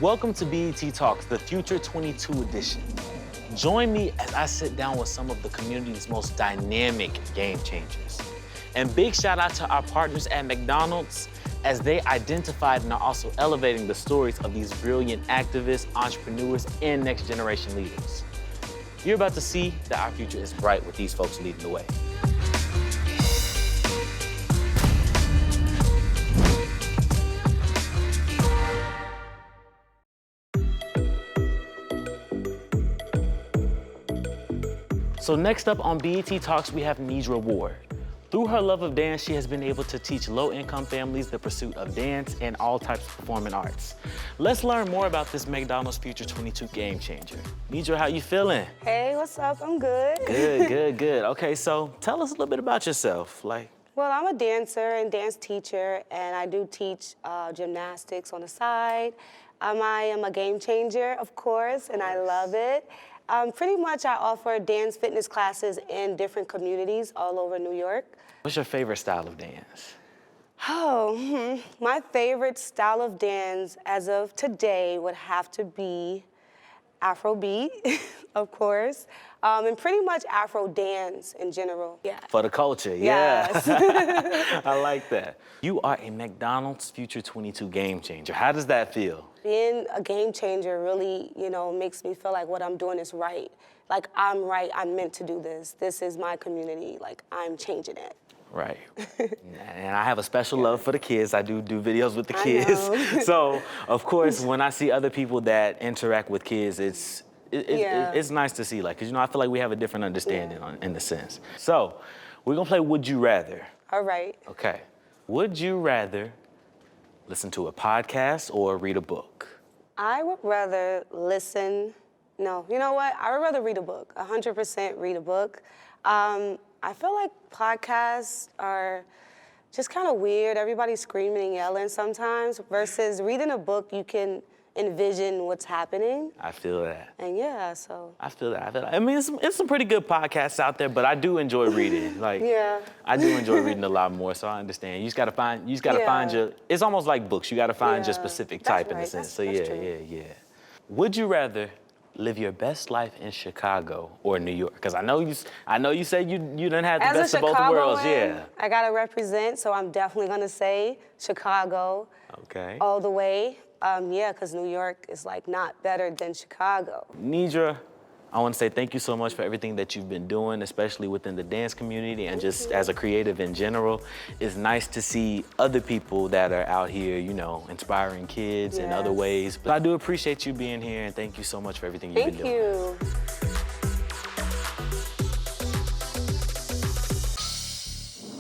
Welcome to BET Talks, the Future 22 edition. Join me as I sit down with some of the community's most dynamic game changers. And big shout out to our partners at McDonald's as they identified and are also elevating the stories of these brilliant activists, entrepreneurs, and next generation leaders. You're about to see that our future is bright with these folks leading the way. So next up on BET Talks, we have Nedra Ward. Through her love of dance, she has been able to teach low-income families the pursuit of dance and all types of performing arts. Let's learn more about this McDonald's Future 22 game changer. Nedra, how you feeling? Hey, what's up? I'm good. Good. Okay, so tell us a little bit about yourself. Well, I'm a dancer and dance teacher, and I do teach gymnastics on the side. I am a game changer, of course, and I love it. Pretty much I offer dance fitness classes in different communities all over New York. What's your favorite style of dance? My favorite style of dance as of today would have to be Afrobeat, of course, and pretty much Afro dance in general. Yeah. For the culture, yes. Yeah. I like that. You are a McDonald's Future 22 game changer. How does that feel? Being a game changer really, makes me feel like what I'm doing is right. Like, I'm right, I'm meant to do this. This is my community, like, I'm changing it. Right. And I have a special love for the kids. I do videos with the kids. So, of course, when I see other people that interact with kids, it's nice to see, because, I feel like we have a different understanding in the sense. So, we're going to play Would You Rather. All right. Okay. Would you rather listen to a podcast or read a book? I would rather listen. No, you know what? I would rather read a book, 100% read a book. I feel like podcasts are just kind of weird. Everybody's screaming and yelling sometimes, versus reading a book, you can envision what's happening. I feel that. And yeah, so. I feel that. I mean, it's some pretty good podcasts out there, but I do enjoy reading. Yeah. I do enjoy reading a lot more, so I understand. You just gotta find your, it's almost like books. You gotta find your specific type in a sense. So yeah. Would you rather live your best life in Chicago or New York? Because I know you said you didn't have the best of both worlds. Yeah. I gotta represent, so I'm definitely gonna say Chicago. Okay. All the way. Yeah, because New York is not better than Chicago. Nedra, I want to say thank you so much for everything that you've been doing, especially within the dance community and just as a creative in general. It's nice to see other people that are out here, inspiring kids in other ways. But I do appreciate you being here, and thank you so much for everything you've been doing. Thank you.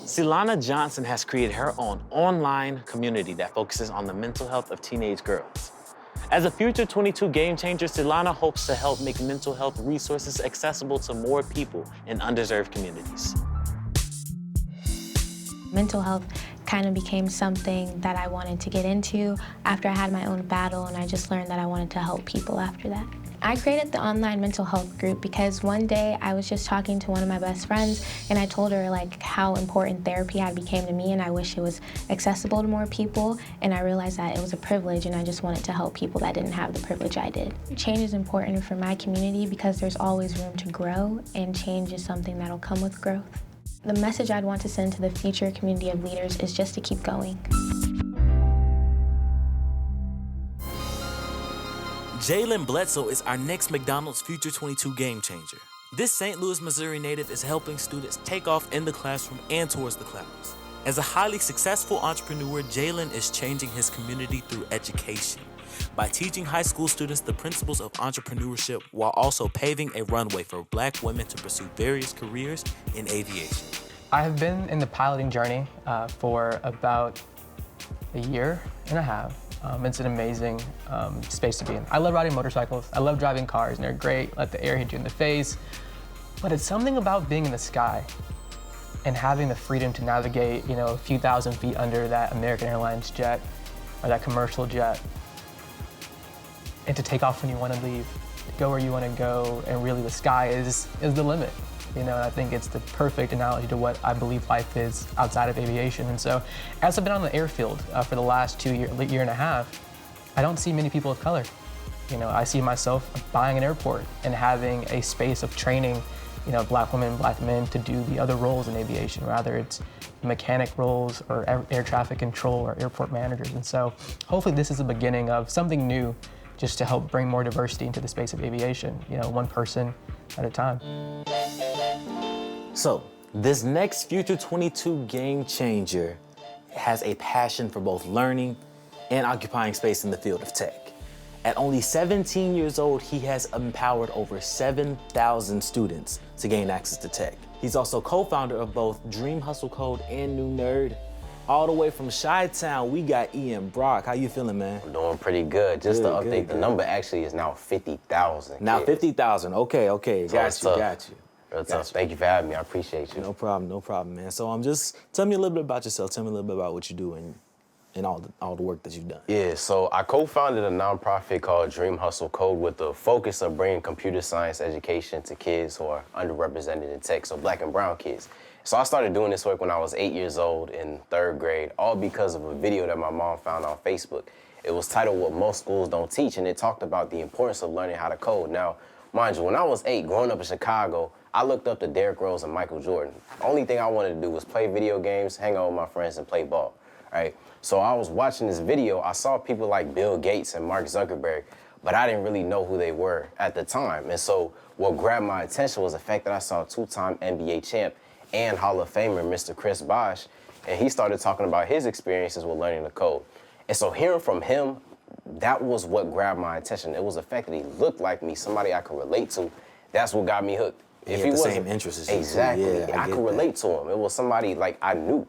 Silana Johnson has created her own online community that focuses on the mental health of teenage girls. As a Future 22 game changer, Silana hopes to help make mental health resources accessible to more people in underserved communities. Mental health kind of became something that I wanted to get into after I had my own battle, and I just learned that I wanted to help people after that. I created the online mental health group because one day I was just talking to one of my best friends, and I told her how important therapy had become to me, and I wish it was accessible to more people, and I realized that it was a privilege, and I just wanted to help people that didn't have the privilege I did. Change is important for my community because there's always room to grow, and change is something that'll come with growth. The message I'd want to send to the future community of leaders is just to keep going. Jalen Bledsoe is our next McDonald's Future 22 game changer. This St. Louis, Missouri native is helping students take off in the classroom and towards the clouds. As a highly successful entrepreneur, Jalen is changing his community through education by teaching high school students the principles of entrepreneurship while also paving a runway for Black women to pursue various careers in aviation. I have been in the piloting journey for about a year and a half. It's an amazing space to be in. I love riding motorcycles. I love driving cars, and they're great. Let the air hit you in the face. But it's something about being in the sky and having the freedom to navigate, a few thousand feet under that American Airlines jet or that commercial jet, and to take off when you want to leave, to go where you want to go, and really the sky is the limit. And I think it's the perfect analogy to what I believe life is outside of aviation. And so, as I've been on the airfield for the last year and a half, I don't see many people of color. You know, I see myself buying an airport and having a space of training, you know, black women, black men to do the other roles in aviation, whether it's mechanic roles or air traffic control or airport managers. And so hopefully this is the beginning of something new just to help bring more diversity into the space of aviation, you know, one person at a time. So, this next Future 22 game changer has a passion for both learning and occupying space in the field of tech. At only 17 years old, he has empowered over 7,000 students to gain access to tech. He's also co-founder of both Dream Hustle Code and New Nerd. All the way from Chi-Town, we got Ian Brock. How you feeling, man? I'm doing pretty good. Just to update, the number actually is now 50,000. Now 50,000, okay. Got you. Real tough. Thank you for having me, I appreciate you. No problem, man. So just tell me a little bit about yourself. Tell me a little bit about what you do and all the work that you've done. Yeah, so I co-founded a nonprofit called Dream Hustle Code with the focus of bringing computer science education to kids who are underrepresented in tech, so black and brown kids. So I started doing this work when I was 8 years old in 3rd grade, all because of a video that my mom found on Facebook. It was titled What Most Schools Don't Teach, and it talked about the importance of learning how to code. Now, mind you, when I was 8, growing up in Chicago, I looked up to Derrick Rose and Michael Jordan. The only thing I wanted to do was play video games, hang out with my friends, and play ball, right? So I was watching this video, I saw people like Bill Gates and Mark Zuckerberg, but I didn't really know who they were at the time. And so what grabbed my attention was the fact that I saw 2-time NBA champ and Hall of Famer, Mr. Chris Bosh, and he started talking about his experiences with learning to code. And so hearing from him, that was what grabbed my attention. It was the fact that he looked like me, somebody I could relate to. That's what got me hooked. If he wasn't the same interests as you. Exactly. Yeah, I could relate to him. It was somebody like I knew.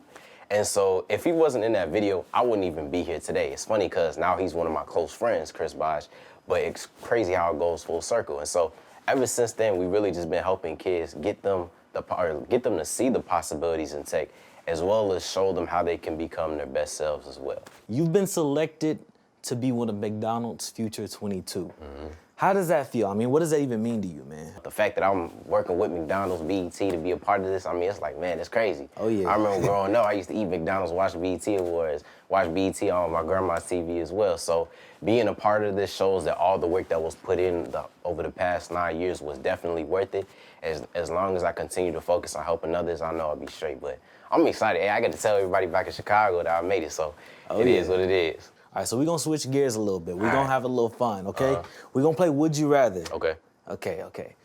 And so if he wasn't in that video, I wouldn't even be here today. It's funny because now he's one of my close friends, Chris Bosh, but it's crazy how it goes full circle. And so ever since then, we really just been helping kids get them to see the possibilities in tech, as well as show them how they can become their best selves as well. You've been selected to be one of McDonald's Future 22. Mm-hmm. How does that feel? I mean, what does that even mean to you, man? The fact that I'm working with McDonald's, BET, to be a part of this, I mean, it's like, man, it's crazy. Oh, yeah. I remember growing up, I used to eat McDonald's, watch BET Awards, watch BET on my grandma's TV as well. So being a part of this shows that all the work that was put in over the past 9 years was definitely worth it. As long as I continue to focus on helping others, I know I'll be straight. But I'm excited. Hey, I got to tell everybody back in Chicago that I made it, so it is what it is. All right, so we're gonna switch gears a little bit. We're gonna have a little fun, okay? We're gonna play Would You Rather. Okay. Okay.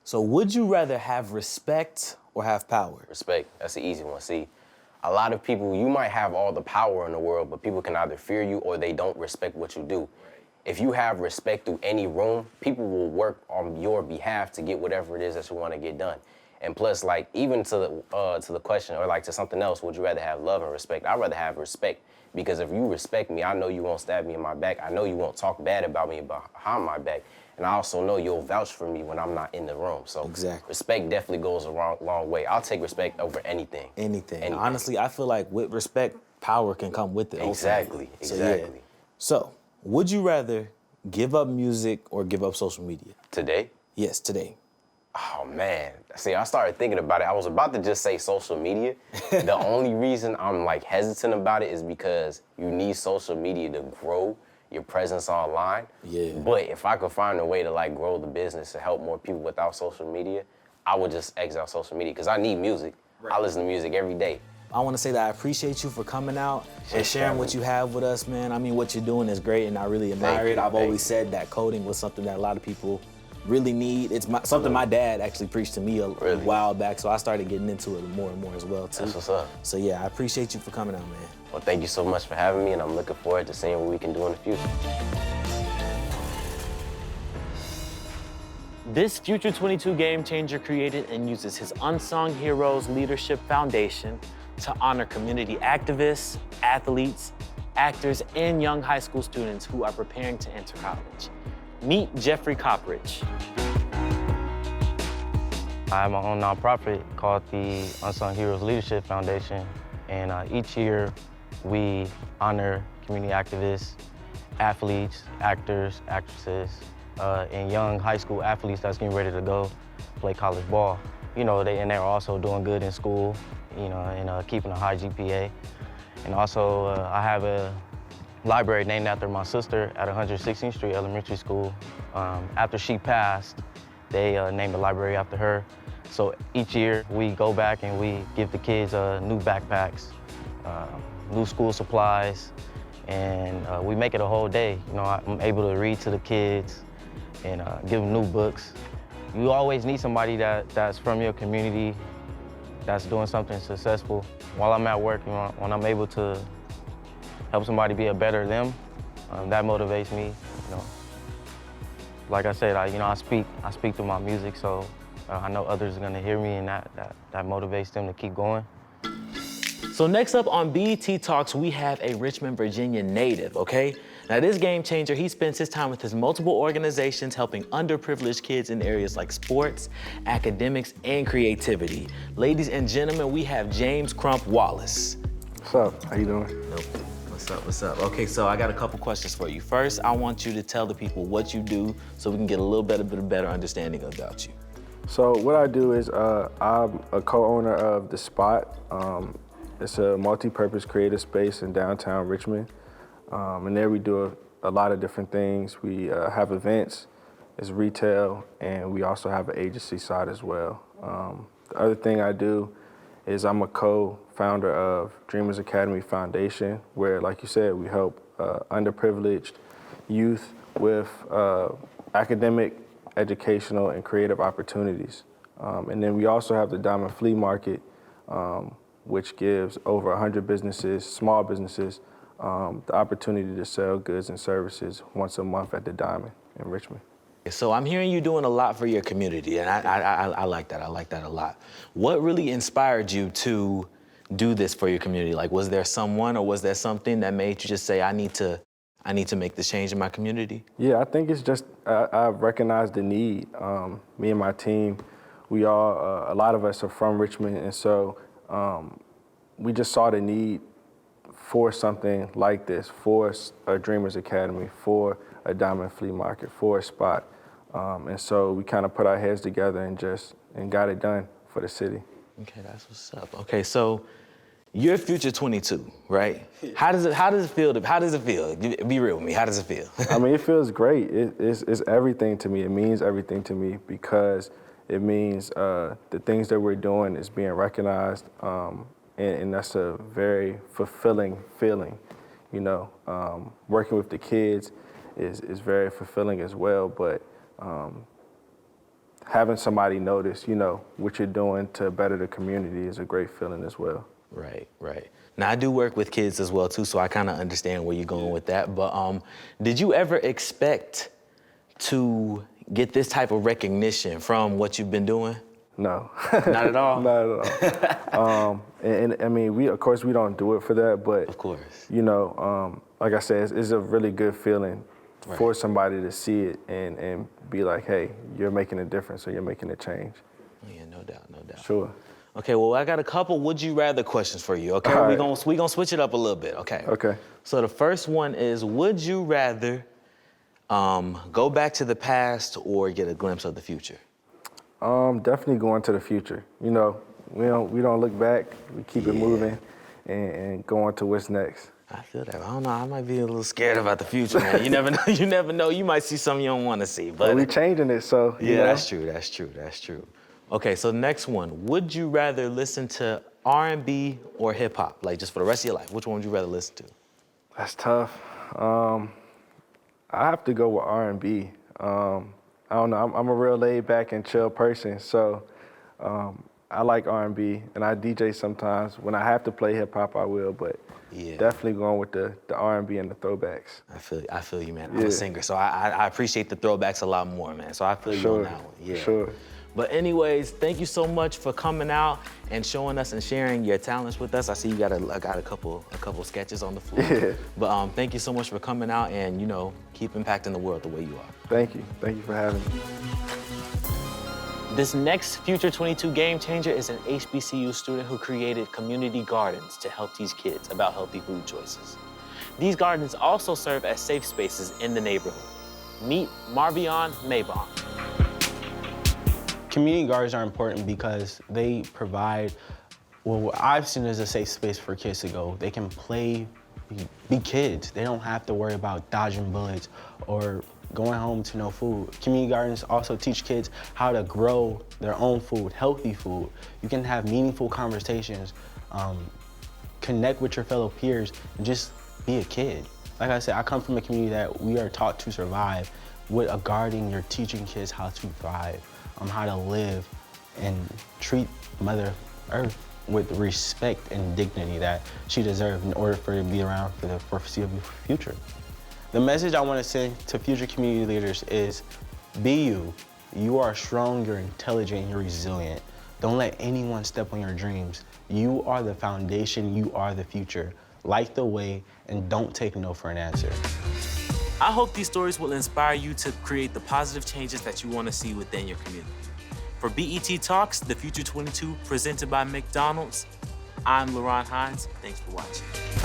So would you rather have respect or have power? Respect, that's the easy one. See, a lot of people, you might have all the power in the world, but people can either fear you or they don't respect what you do. If you have respect through any room, people will work on your behalf to get whatever it is that you wanna get done. And plus, like, even to the question, or like to something else, would you rather have love or respect? I'd rather have respect. Because if you respect me, I know you won't stab me in my back. I know you won't talk bad about me behind my back. And I also know you'll vouch for me when I'm not in the room. So exactly. Respect definitely goes a long way. I'll take respect over anything. Anything. Honestly, I feel like with respect, power can come with it. Exactly. So, would you rather give up music or give up social media? Today? Yes, today. Oh, man. See, I started thinking about it. I was about to just say social media. The only reason I'm like hesitant about it is because you need social media to grow your presence online. Yeah. But if I could find a way to like grow the business to help more people without social media, I would just exit out social media because I need music. Right. I listen to music every day. I want to say that I appreciate you for coming out and sharing what you have with us, man. I mean, what you're doing is great and I really admire it. I've always said that coding was something that a lot of people really need. It's something my dad actually preached to me a while back, so I started getting into it more and more as well, too. That's what's up. So yeah, I appreciate you for coming out, man. Well, thank you so much for having me, and I'm looking forward to seeing what we can do in the future. This Future 22 game changer created and uses his Unsung Heroes Leadership Foundation to honor community activists, athletes, actors, and young high school students who are preparing to enter college. Meet Jeffrey Copperidge. I have my own nonprofit called the Unsung Heroes Leadership Foundation, and each year we honor community activists, athletes, actors, actresses, and young high school athletes that's getting ready to go play college ball. You know, they're also doing good in school, you know, and keeping a high GPA. And also, I have a library named after my sister at 116th Street Elementary School. After she passed, they named the library after her. So each year we go back and we give the kids new backpacks, new school supplies, and we make it a whole day. You know, I'm able to read to the kids and give them new books. You always need somebody that's from your community that's doing something successful. While I'm at work, you know, when I'm able to help somebody be a better them, that motivates me. You know, like I said, I speak through my music, so I know others are gonna hear me, and that motivates them to keep going. So next up on BET Talks, we have a Richmond, Virginia native, okay? Now this game changer, he spends his time with his multiple organizations helping underprivileged kids in areas like sports, academics, and creativity. Ladies and gentlemen, we have James Crump Wallace. What's up? How you doing? Nope. What's up? Okay, so I got a couple questions for you. First, I want you to tell the people what you do so we can get a little bit better understanding about you. So what I do is I'm a co-owner of The Spot. It's a multi-purpose creative space in downtown Richmond. And there we do a lot of different things. We have events, it's retail, and we also have an agency side as well. The other thing I do is I'm a co-founder of Dreamers Academy Foundation, where, like you said, we help underprivileged youth with academic, educational, and creative opportunities. And then we also have the Diamond Flea Market, which gives over 100 businesses, small businesses, the opportunity to sell goods and services once a month at the Diamond in Richmond. So I'm hearing you doing a lot for your community, and I like that. I like that a lot. What really inspired you to do this for your community? Like, was there someone or was there something that made you just say, I need to make this change in my community? Yeah, I think it's just, I've recognized the need. Me and my team, we all, a lot of us are from Richmond, and so we just saw the need for something like this, for a Dreamers Academy, for a Diamond Flea Market, for a Spot. And so we kind of put our heads together and got it done for the city. Okay, that's what's up. Okay, so you're Future 22, right? How does it feel? Be real with me. How does it feel? I mean, it feels great. It's everything to me. It means everything to me because it means the things that we're doing is being recognized, and that's a very fulfilling feeling. You know, working with the kids is very fulfilling as well, but having somebody notice, you know, what you're doing to better the community is a great feeling as well. Right. Now, I do work with kids as well, too, so I kind of understand where you're going with that. But did you ever expect to get this type of recognition from what you've been doing? No. Not at all? Not at all. And I mean, we don't do it for that, but of course, you know, like I said, it's a really good feeling for somebody to see it and be like, hey, you're making a difference or you're making a change. Oh, yeah, no doubt. Sure. Okay, well, I got a couple would you rather questions for you, okay? All We're right. gonna switch it up a little bit, okay? Okay. So the first one is, would you rather go back to the past or get a glimpse of the future? Definitely going to the future. You know, we don't look back, we keep it moving and go on to what's next. I feel that. I don't know. I might be a little scared about the future, man. You never know. You never know. You might see something you don't want to see. But we're changing it, so you know. That's true. Okay, so next one. Would you rather listen to R&B or hip hop, like just for the rest of your life? Which one would you rather listen to? That's tough. I have to go with R&B. I don't know. I'm a real laid back and chill person, so I like R&B, and I DJ sometimes. When I have to play hip hop, I will, but definitely going with the R&B and the throwbacks. I feel you, man. I'm a singer, so I appreciate the throwbacks a lot more, man. So I feel you on that one. Yeah. Sure. But anyways, thank you so much for coming out and showing us and sharing your talents with us. I see you got a couple sketches on the floor. Yeah. But thank you so much for coming out and, you know, keep impacting the world the way you are. Thank you for having me. This next Future 22 Game Changer is an HBCU student who created community gardens to help teach kids about healthy food choices. These gardens also serve as safe spaces in the neighborhood. Meet Marvion Maybon. Community gardens are important because they provide what I've seen as a safe space for kids to go. They can play be kids. They don't have to worry about dodging bullets or going home to no food. Community gardens also teach kids how to grow their own food, healthy food. You can have meaningful conversations, connect with your fellow peers, and just be a kid. Like I said, I come from a community that we are taught to survive. With a garden, you're teaching kids how to thrive, how to live and treat Mother Earth with respect and dignity that she deserves in order for her to be around for the foreseeable future. The message I want to send to future community leaders is, be you. You are strong, you're intelligent, you're resilient. Don't let anyone step on your dreams. You are the foundation, you are the future. Light the way and don't take no for an answer. I hope these stories will inspire you to create the positive changes that you want to see within your community. For BET Talks, The Future 22, presented by McDonald's, I'm Laron Hines. Thanks for watching.